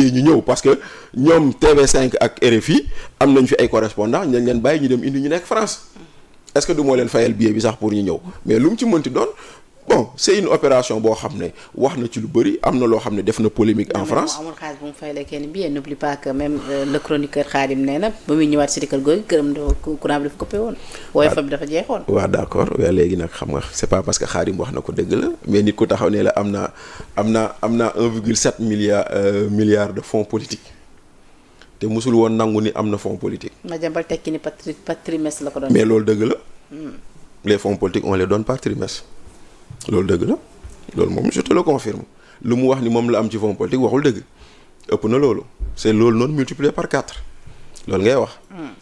yi ñu ñëw parce que ñoom TV5 ak RFI am nañ fi ay correspondants ñu leen bàyyi ñu dem indi ñu nekk France est-ce que du moo leen fayal billet bi sax pour ñu ñëw mais lu mu ci mënti doon bon c'est une opération boo xam ne wax na ci lu bëri am na loo xam ne def na polémique en France. amul xaalis bu mu fayal kenn billet n'oublie pas que même le chroniqueur Khadim nee na ba muy ñëwaat si kër googu këram courant bi dafa coupé woon. waaye fa bi dafa jeexoon. waaw d'accord waaye léegi nag xam nga c'est pas parce que Khadim wax na ko dëgg la mais nit ku taxaw ne la am na 1,7 milliard de fonds politiques te musul woon nangu ni am na fonds politique. ma jàmbal tekki ni par trimestre la ko doon. mais loolu dëgg la. les fonds politiques on les donne par trimestre. loolu dëgg la loolu moom je te le confirme lu mu wax ni moom la am ci fonds politique waxul dëgg ëpp na loolu c'est loolu noonu multiplié par 4 loolu ngay wax.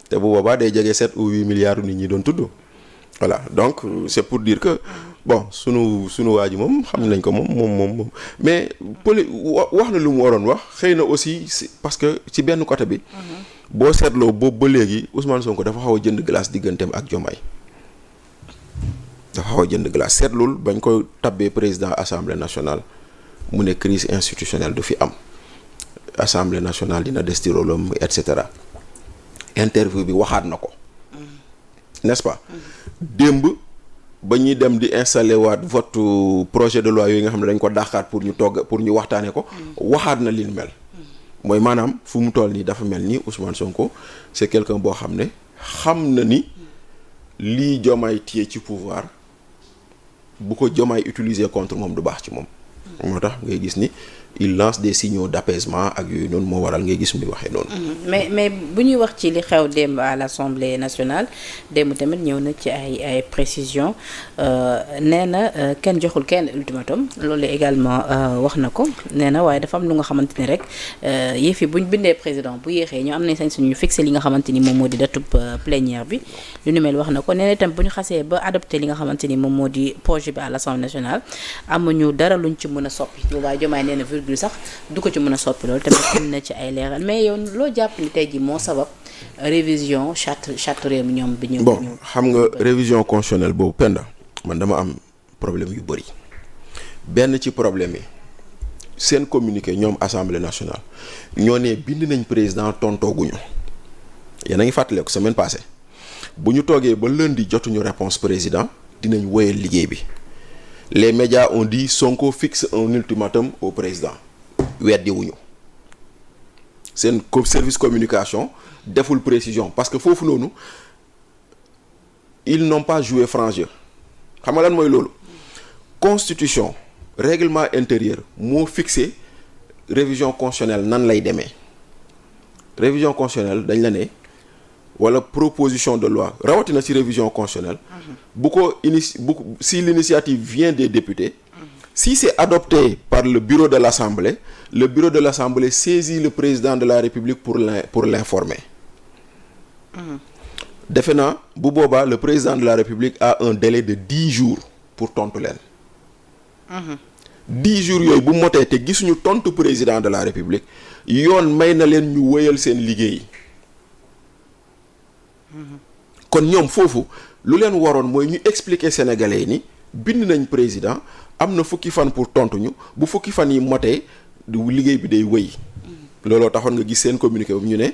te bu boobaa day jege 7 ou 8 milliards nit ñi doon tudd. voilà donc c'est pour dire que bon sunu waa ji moom xam nañ ko moom mais wax na lu mu waroon wax xëy na aussi parce que ci benn côté bi. boo seetloo boobu ba léegi Ousmane Sonko dafa xaw a jënd glace digganteem ak Diomaye. dafa xaw a jënd glace seetlul bañ ko tabbee président assemblée nationale mu ne crise institutionnelle du fi am assemblée nationale dina des ci rôlam et cetera interview bi waxaat na ko n'est-ce pas démb ba ñuy dem di installer waat vote projet de loi yooyu nga xam ne dañ ko dàqaat pour ñu waxtaanee ko waxaat na li nu mel mooy maanaam fu mu toll nii dafa mel ni Ousmane Sonko c'est quelqu'un boo xam ne xam na ni lii Diomaye téye ci pouvoir bu ko Diomaye utiliser contre moom du baax ci moom. moo tax ngay gis ni il lance des signaux d'apaisement ak yooyu noonu moo waral ngay gis muy waxee noonu. mais bu ñuy wax ci li xew démb à l'Assemblée nationale démb tamit ñëw na ci ay précisions nee na kenn joxul kenn ultimatum loolu également wax na ko nee na waaye dafa am lu nga xamante ni rek yëf yi bu ñu bindee président bu yéexee ñu am nañ sañ suñu fixé li nga xamante ni moom moo di datub plénière bi lu ni mel wax na ko nee na itam bu ñu xasee ba adopté li nga xamante ni moom moo di projet bi à l'Assemblée nationale amuñu dara luñ ci mën a soppi boobaa Diomaye nee na virgule sax du ko ci mën a soppi loolu tamit am na ci ay leeral mais yow loo jàpp ni tey ji moo sabab révision charte réew mi ñoom bi ñu bon xam nga révision constitutionnelle boobu Penda man dama am problème yu bëri benn ci problème yi seen communiqué ñoom assemblée nationale ñoo ne bind nañ président tontooguñu yéen a ngi fàttaleeku semaine passée bu ñu toogee ba lundi jotuñu réponse président dinañ woyal liggéey bi les médias ont dit Sonko fixe un ultimatum au président weddi wuñu seen service communication deful précision parce que foofu noonu ils n'ont pas joué franc jeu xam nga lan mooy loolu constitution règlement intérieur moo fixé révision constitutionnelle nan lay demee révision constitutionnelle dañ la ne wala proposition de loi rawatina ci révision constitutionnelle bu ko si l'initiative vient des députés si c'est adopté par le bureau de l'Assemblée saisit le président de la République pour l'informer defe naa bu boobaa le président de la République a un délai de 10 jours pour tontu leen 10 jours yooyu bu motee te gisuñu tontu président de la République yoon may na leen ñu wéyal seen liggéey kon ñoom foofu lu leen waroon mooy ñu expliquer sénégalais yi ni bind nañ président am na fukki fan pour tontu ñu bu fukki fan yi motee liggéey bi day wëy looloo taxoon nga gis seen communiqué bu ñu ne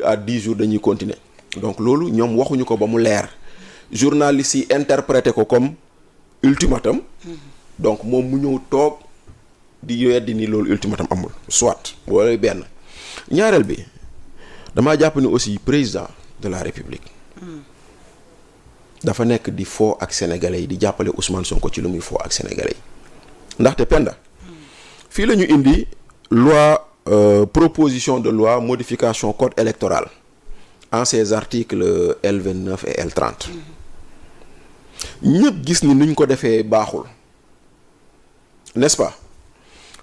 à 10 jours dañuy continuer donc loolu ñoom waxuñu ko ba mu leer journalistes yi interprété ko comme ultimatum donc moom mu ñëw toog di weddi ni loolu ultimatum amul soit wala benn ñaareel bi damaa jàpp ni aussi président de la République dafa nekk di foo ak sénégalais yi di jàppale Ousmane Sonko ci lu muy foo ak sénégalais yi ndaxte Penda fii la ñu indi loi proposition de loi modification code électoral en ses articles L29 et L30 ñëpp gis ni nuñ ko defee baaxul n'est-ce pas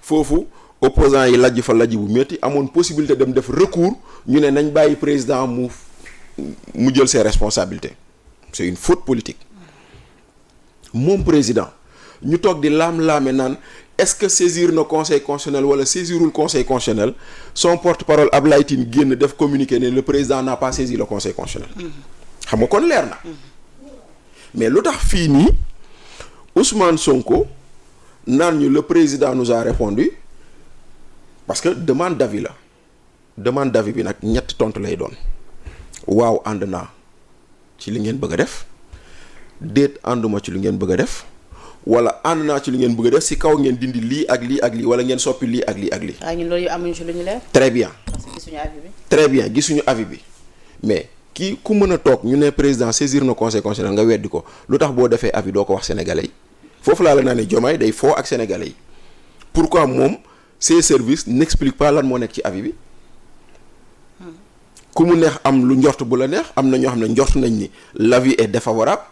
foofu opposants yi lajj fa lajj bu métti amoon possibilité dem def recours ñu ne nañ bàyyi président mu jël ses responsabilités c'est une faute politique moom président ñu toog di laam-laame naan est-ce que saisir na conseil constitutionnel wala saisirul conseil constitutionnel son porte-parole Abdoulaye Tine génn def communiqué ne le président n'a pas saisi le conseil constitutionnel xam nga kon leer na mais lu tax fii nii Ousmane Sonko naan ñu le président nous a répondu parce que demande d'avis la demande d'avis bi nag ñetti tontu lay doon waaw ànd naa ci li ngeen bëgg a def déet ànduma ci li ngeen bëgg a def wala ànd naa ci li ngeen bëgg a def si kaw ngeen dindi lii ak lii ak lii wala ngeen soppi lii ak lii ak lii. waaw ñun loolu yëpp amuñu ci lu ñu leer. très bien. parce que gisuñu avis bi. très bien gisuñu avis bi mais kii ku mën a toog ñu ne président saisir na conseil constitutionnel nga weddi ko lu tax boo defee avis doo ko wax sénégalais yi foofu laa la naa ne Diomaye day foo ak sénégalais yi pourquoi moom ses services n'expliquent pas lan moo nekk ci avis bi. ku mu neex am lu njort bu la neex am na ñoo xam ne njort nañ ni l'avis est défavorable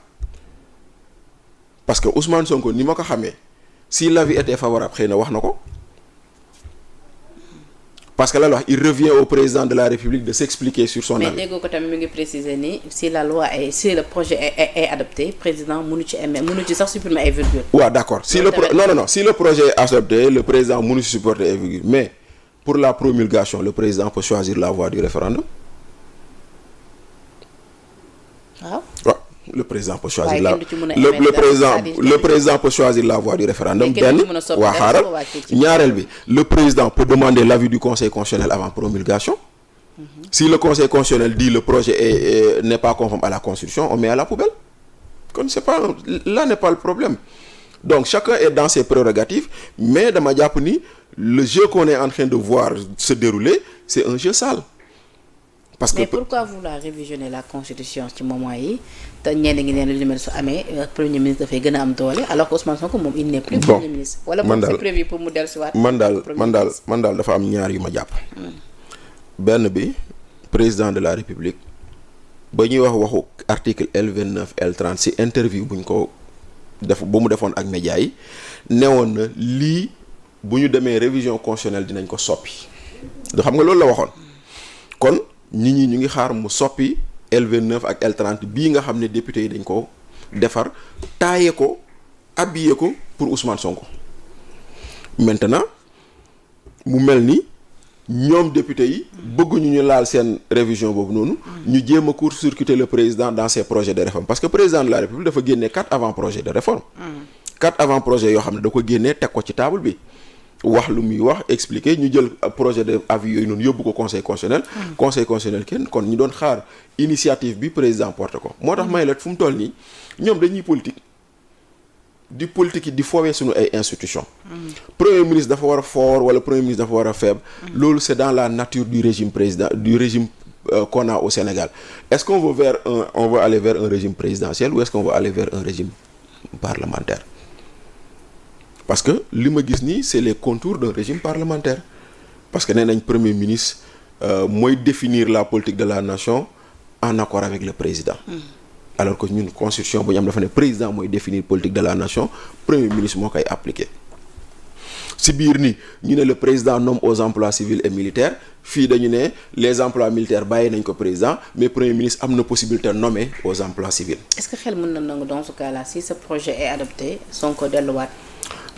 parce que Ousmane Sonko ni ma ko xamee si l'avis était favorable xëy na wax na ko parce que la wax il revient au président de la République de s'expliquer sur son avis. mais déggoo ko tamit mi ngi préciser ni si la loi est si le projet est adopté président mënu ci sax supprimer ay virgule. waaw d'accord si le si le projet est adopté le président mënu ci supporter ay virgule mais pour la promulgation le président peut choisir la voie du référendum. waaw. le président peut choisir le président peut choisir la voie du référendum. benn waa xaaral ñaareel bi le président peut demander l'avis du conseil constitutionnel avant promulgation. Si le conseil constitutionnel dit le projet n'est pas conforme à la constitution on met à la poubelle kon c'est pas là n'est pas le problème donc chacun est dans ses prérogatives mais dama jàpp ni le jeu qu'on est en train de voir se dérouler c'est un jeu sale. Parce mais que pourquoi vouloir révisionner la constitution ci moment yi te ñenn ngi neen lu mel su amee premier ministre dafay gën a am doole alors que Ousmane Sonko moom il n'est plus premier ministre. wala moom c'est prévu pour mu dellusiwaat. man daal dafa am ñaar yu ma jàpp. benn bi président de la république ba ñuy waxu article L29 L30 ci interview bu ñu ko def bu mu defoon ak médias yi newoon na lii bu ñu demee révision constitutionnelle dinañ ko soppi. da xam nga loolu la waxoon kon. nit ñi ñu ngi xaar mu soppi L29 ak L30 bii nga xam ne député yi dañ ko defar taaye ko habillé ko pour Ousmane Sonko maintenant mu mel ni ñoom député yi bëgguñu ñu laal seen révision boobu noonu ñu jéem a court-circuiter le président dans ses projets de réforme parce que président de la République dafa génnee 4 avant-projets de réforme 4 avant-projets yoo xam ne da ko génnee teg ko ci table bi wax lu muy wax expliquer ñu jël projet de avis yooyu noonu yóbbu ko conseil constitutionnel. conseil constitutionnel kenn kon ñu doon xaar initiative bi président porté ko. moo tax may la fu mu toll nii ñoom dañuy politique yi di foowee suñu ay institutions. premier ministre dafa war a fort wala premier ministre dafa war a faible. loolu c'est dans la nature du régime qu'on a au Sénégal est-ce qu'on veut aller vers un régime présidentiel ou est-ce qu'on veut aller vers un régime parlementaire. parce que li ma gis nii c'est les contours d'un régime parlementaire parce que nee nañ premier ministre mooy définir la politique de la nation en accord avec le président. alors que ñun constitution bu ñu am dafa ne président mooy définir politique de la nation premier ministre moo koy appliquer. si biir ni ñu ne le président nomme aux emplois civils et militaires fii dañu ne les emplois militaires bàyyi nañ ko président mais premier ministre am na possibilité nommer aux emplois civils. est-ce que xel mën na nangu dans ce cas-là si ce projet est adopté Sonko delluwaat.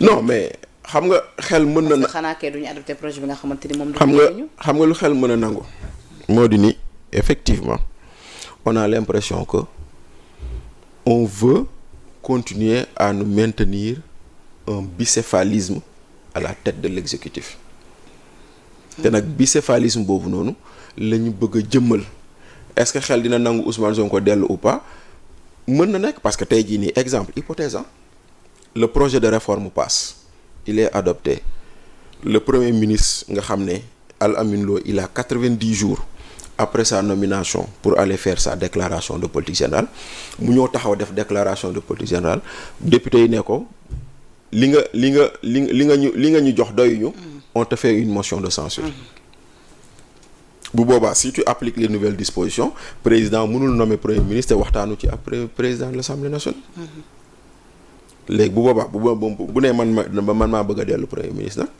non mais xam nga xel mën na. xanaa kay duñu adopté projet bi nga xamante ni moom. xam nga lu xel mën a nangu. moo di ni effectivement on a l'impression que on veut continuer à nous maintenir un bicéphalisme à la tête de l'exécutif. te nag bicéphalisme boobu noonu la ñu bëgg a jëmmal est-ce que xel dina nangu Ousmane Sonko dellu ou pas mën na nekk parce que tey jii nii exemple hypothèse le projet de réforme passe il est adopté le premier ministre nga xam ne Al Amin Lo il a 90 jours après sa nomination pour aller faire sa déclaration de politique générale mu ñëw taxaw def déclaration de politique générale député yi ne ko li nga ñu jox doyuñu on te fait une motion de censure bu boobaa si tu appliques les nouvelles dispositions président mënul nommer premier ministre te waxtaanu ci après président de l'Assemblée nationale léegi bu boobaa bu nee man maa bëgg a dellu premier ministre nag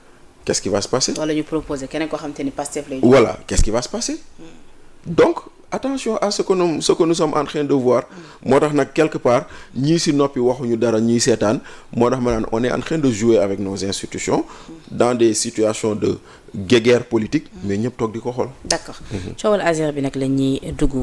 qu'est-ce qui va se passer. wala ñu proposer keneen koo xam te ni Pastef lay. voilà qu'est-ce qui va se passer. donc attention à ce que nous sommes en train de voir. moo tax nag quelque part ñii ci noppi waxuñu dara ñii seetaan moo tax ma naan on est en train de jouer avec nos institutions. dans des situations de guéguerre politique. mais ñëpp toog di ko xool. d'accord coowal Azer bi nag la ñuy dugg.